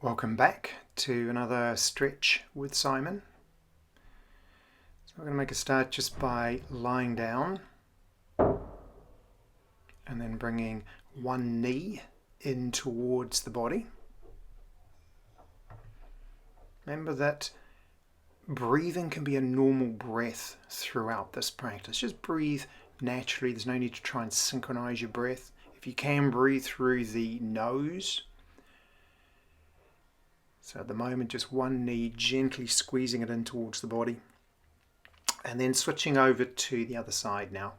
Welcome back to another stretch with Simon. So we're going to make a start just by lying down and then bringing one knee in towards the body. Remember that breathing can be a normal breath throughout this practice. Just breathe naturally. There's no need to try and synchronize your breath. If you can, breathe through the nose. So at the moment, just one knee, gently squeezing it in towards the body. And then switching over to the other side now.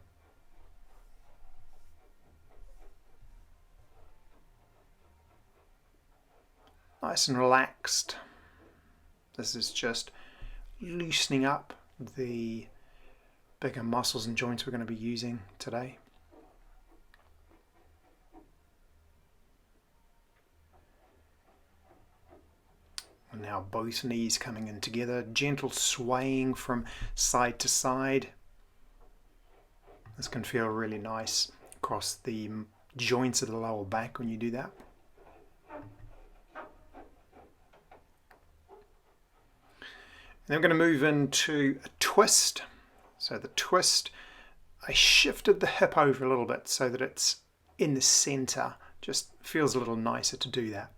Nice and relaxed. This is just loosening up the bigger muscles and joints we're going to be using today. And now both knees coming in together, gentle swaying from side to side. This can feel really nice across the joints of the lower back when you do that. Then we're going to move into a twist. So the twist, I shifted the hip over a little bit so that it's in the center. Just feels a little nicer to do that.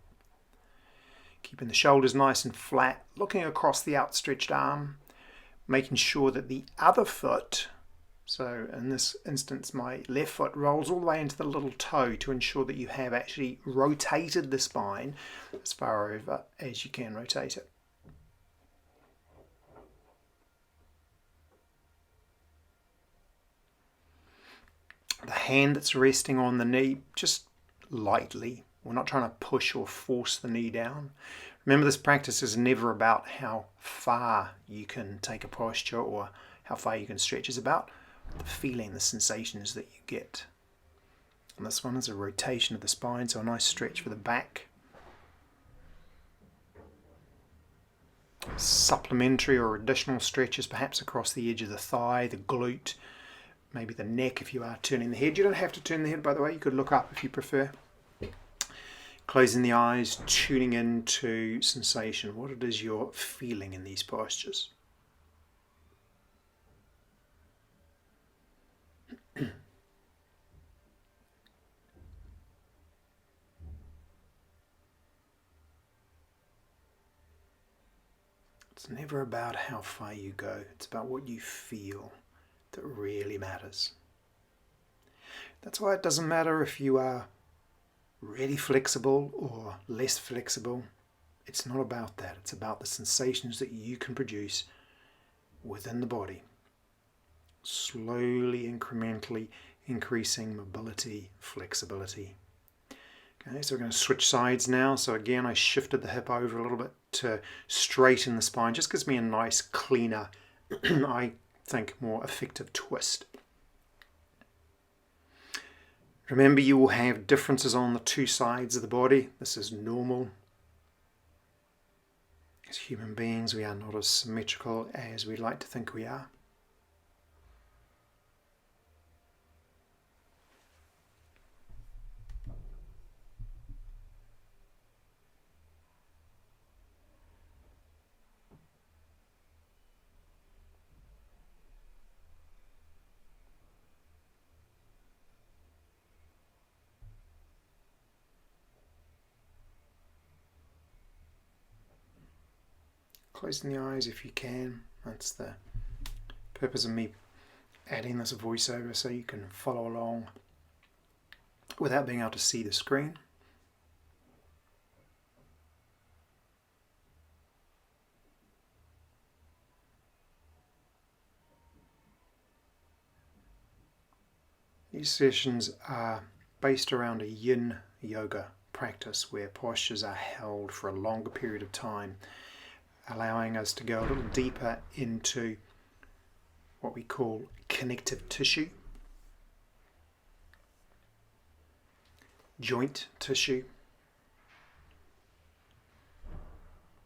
Keeping the shoulders nice and flat, looking across the outstretched arm, making sure that the other foot, so in this instance my left foot, rolls all the way into the little toe to ensure that you have actually rotated the spine as far over as you can rotate it. The hand that's resting on the knee, just lightly. We're not trying to push or force the knee down. Remember, this practice is never about how far you can take a posture or how far you can stretch. It's about the feeling, the sensations that you get. And this one is a rotation of the spine, so a nice stretch for the back. Supplementary or additional stretches perhaps across the edge of the thigh, the glute, maybe the neck if you are turning the head. You don't have to turn the head, by the way. You could look up if you prefer. Closing the eyes, tuning into sensation, what it is you're feeling in these postures. It's never about how far you go. It's about what you feel that really matters. That's why it doesn't matter if you are really flexible or less flexible. It's not about that. It's about the sensations that you can produce within the body. Slowly, incrementally increasing mobility, flexibility. Okay, so we're going to switch sides now. So again, I shifted the hip over a little bit to straighten the spine. Just gives me a nice, cleaner, I think more effective twist. Remember, you will have differences on the two sides of the body. This is normal. As human beings, we are not as symmetrical as we like to think we are. Closing the eyes if you can. That's the purpose of me adding this voiceover so you can follow along without being able to see the screen. These sessions are based around a yin yoga practice where postures are held for a longer period of time, allowing us to go a little deeper into what we call connective tissue, joint tissue,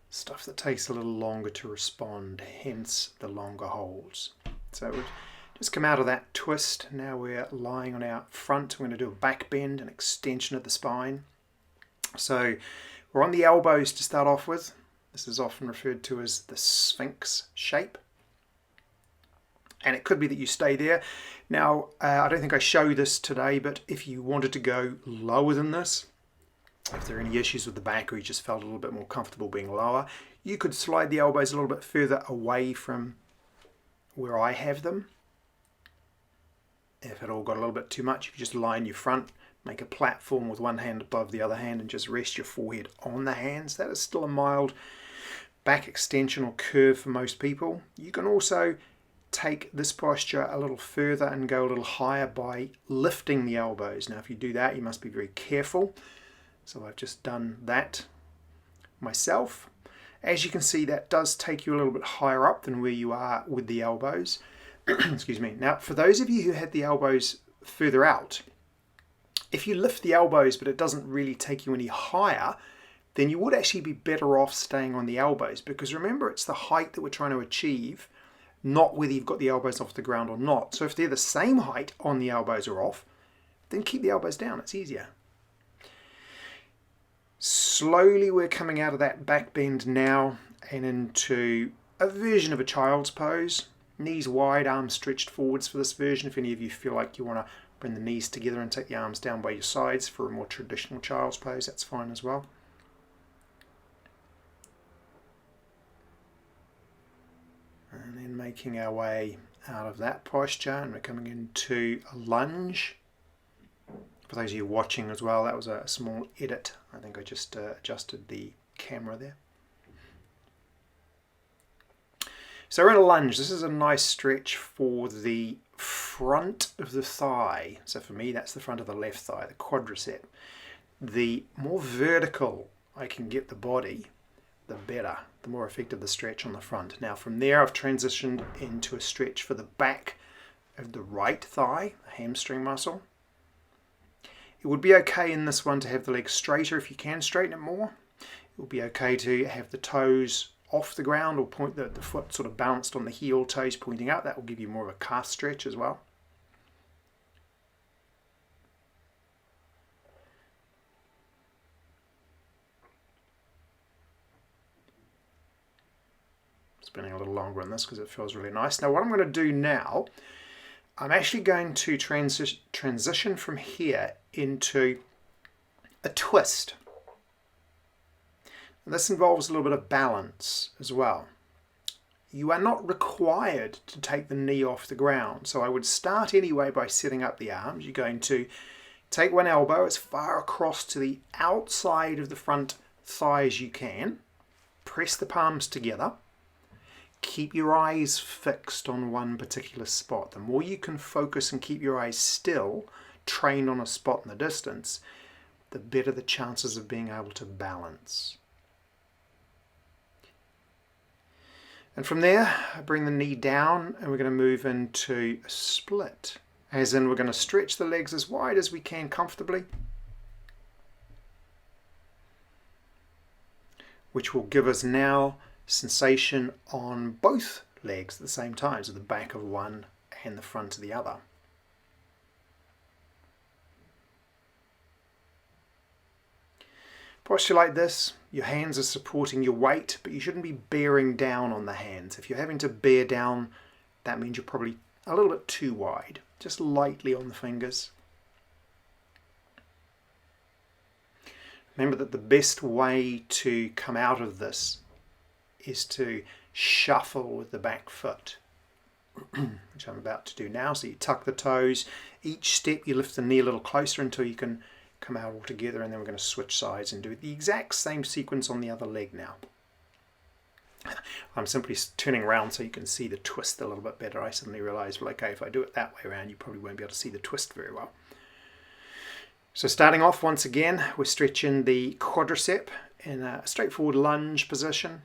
stuff that takes a little longer to respond, hence the longer holds. So we've just come out of that twist. Now we're lying on our front. We're going to do a back bend, an extension of the spine. So We're on the elbows to start off with. This is often referred to as the Sphinx shape. And it could be that you stay there. Now, I don't think I show this today, but if you wanted to go lower than this, if there are any issues with the back or you just felt a little bit more comfortable being lower, you could slide the elbows a little bit further away from where I have them. If it all got a little bit too much, you could just line your front, make a platform with one hand above the other hand and just rest your forehead on the hands. That is still a mild back extension or curve for most people. You can also take this posture a little further and go a little higher by lifting the elbows. Now if you do that, you must be very careful. So I've just done that myself. As you can see, that does take you a little bit higher up than where you are with the elbows. Excuse me. Now for those of you who had the elbows further out, if you lift the elbows but it doesn't really take you any higher, then you would actually be better off staying on the elbows, because remember, it's the height that we're trying to achieve, not whether you've got the elbows off the ground or not. So if they're the same height on the elbows or off, then keep the elbows down. It's easier. Slowly we're coming out of that back bend now and into a version of a child's pose. Knees wide, arms stretched forwards for this version. If any of you feel like you want to bring the knees together and take the arms down by your sides for a more traditional child's pose, that's fine as well. And then making our way out of that posture, and we're coming into a lunge. For those of you watching as well, that was a small edit. I think I just adjusted the camera there. So we're in a lunge. This is a nice stretch for the front of the thigh. So for me, that's the front of the left thigh, the quadricep. The more vertical I can get the body, the better, the more effective the stretch on the front. Now from there, I've transitioned into a stretch for the back of the right thigh, the hamstring muscle. It would be okay in this one to have the leg straighter if you can straighten it more. It would be okay to have the toes off the ground or point the foot sort of balanced on the heel, toes pointing out. That will give you more of a calf stretch as well. Spending a little longer on this because it feels really nice. Now what I'm going to do now, I'm actually going to transition from here into a twist. And this involves a little bit of balance as well. You are not required to take the knee off the ground, so I would start anyway by setting up the arms. You're going to take one elbow as far across to the outside of the front thigh as you can. Press the palms together. Keep your eyes fixed on one particular spot. The more you can focus and keep your eyes still, trained on a spot in the distance, the better the chances of being able to balance. And from there, I bring the knee down and we're going to move into a split. As in, we're going to stretch the legs as wide as we can comfortably, which will give us now sensation on both legs at the same time, so the back of one and the front of the other. Posture like this, your hands are supporting your weight, but you shouldn't be bearing down on the hands. If you're having to bear down, that means you're probably a little bit too wide. Just lightly on the fingers. Remember that the best way to come out of this is to shuffle with the back foot, which I'm about to do now. So you tuck the toes. Each step you lift the knee a little closer until you can come out all together, and then we're going to switch sides and do the exact same sequence on the other leg now. I'm simply turning around so you can see the twist a little bit better. I suddenly realized, well, okay, if I do it that way around, you probably won't be able to see the twist very well. So starting off, once again, we're stretching the quadricep in a straightforward lunge position.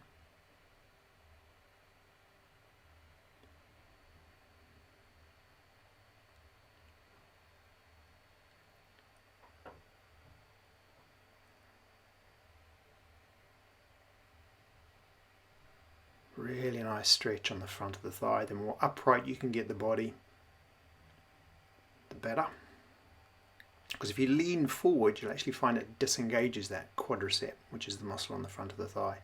Really nice stretch on the front of the thigh. The more upright you can get the body, the better. Because if you lean forward, you'll actually find it disengages that quadricep, which is the muscle on the front of the thigh.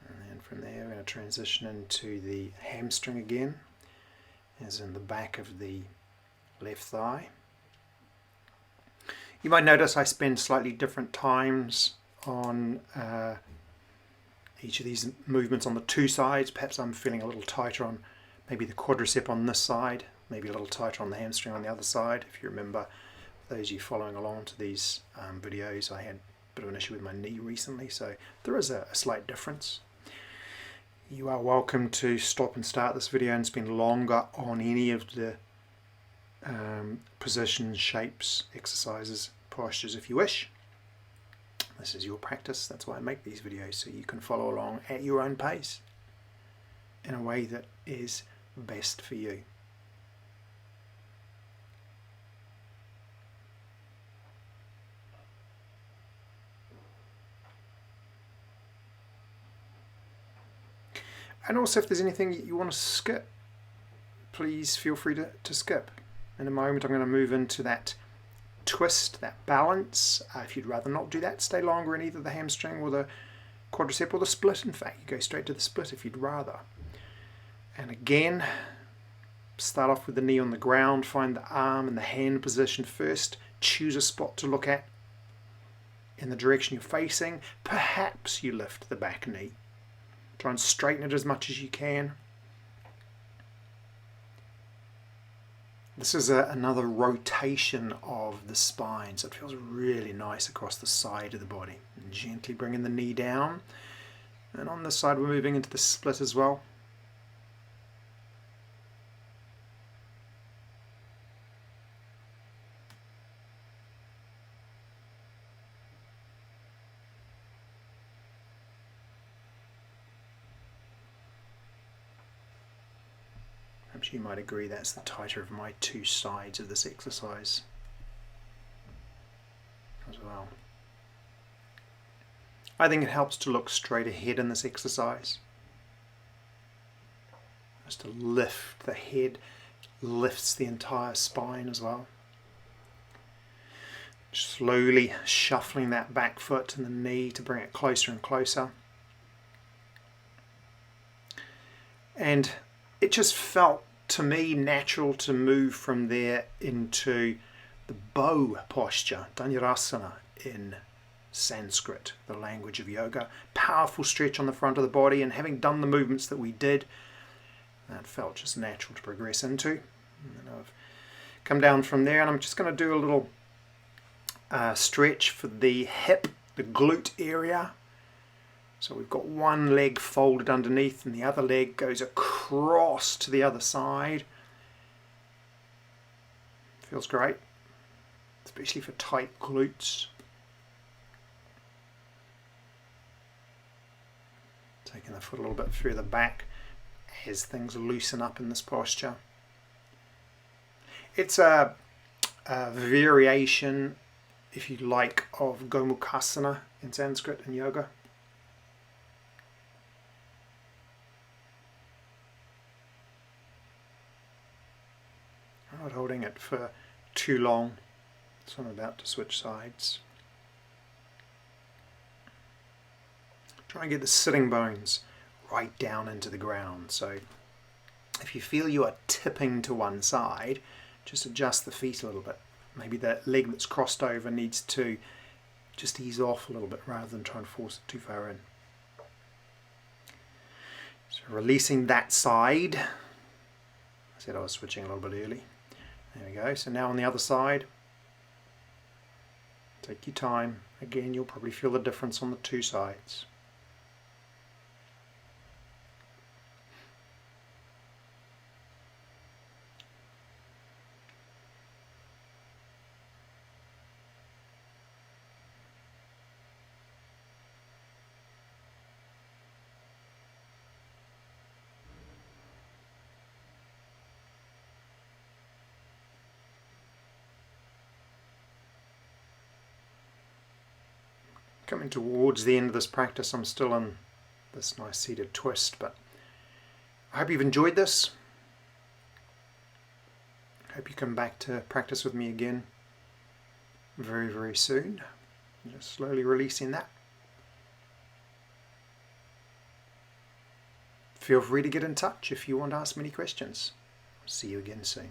And then from there, we're going to transition into the hamstring again, as in the back of the left thigh. You might notice I spend slightly different times on each of these movements on the two sides. Perhaps I'm feeling a little tighter on maybe the quadricep on this side, maybe a little tighter on the hamstring on the other side. If you remember, those of you following along to these videos, I had a bit of an issue with my knee recently, so there is a slight difference. You are welcome to stop and start this video and spend longer on any of the positions, shapes, exercises, postures if you wish. This is your practice. That's why I make these videos, so you can follow along at your own pace in a way that is best for you. And also, if there's anything you want to skip, please feel free to skip. In a moment I'm going to move into that twist, that balance. If you'd rather not do that, stay longer in either the hamstring or the quadricep or the split. In fact, you go straight to the split if you'd rather. And again, start off with the knee on the ground, find the arm and the hand position first, choose a spot to look at in the direction you're facing. Perhaps you lift the back knee. Try and straighten it as much as you can. This is another rotation of the spine, so it feels really nice across the side of the body. And gently bringing the knee down. And on this side we're moving into the split as well. Perhaps you might agree that's the tighter of my two sides of this exercise as well. I think it helps to look straight ahead in this exercise. Just to lift the head, lifts the entire spine as well. Slowly shuffling that back foot and the knee to bring it closer and closer. And it just felt to me natural to move from there into the bow posture, Dhanurasana in Sanskrit, the language of yoga. Powerful stretch on the front of the body, and having done the movements that we did, that felt just natural to progress into. And I've come down from there, and I'm just going to do a little stretch for the hip, the glute area. So we've got one leg folded underneath and the other leg goes across to the other side. Feels great, especially for tight glutes. Taking the foot a little bit further back as things loosen up in this posture. It's a variation, if you like, of Gomukhasana in Sanskrit and yoga. I'm not holding it for too long, so I'm about to switch sides. Try and get the sitting bones right down into the ground. So if you feel you are tipping to one side, just adjust the feet a little bit. Maybe that leg that's crossed over needs to just ease off a little bit rather than try and force it too far in. So releasing that side. I said I was switching a little bit early. There we go. So now on the other side, take your time. Again, you'll probably feel the difference on the two sides. Coming towards the end of this practice, I'm still in this nice seated twist, but I hope you've enjoyed this. I hope you come back to practice with me again very, very soon. Just slowly releasing that. Feel free to get in touch if you want to ask me any questions. See you again soon.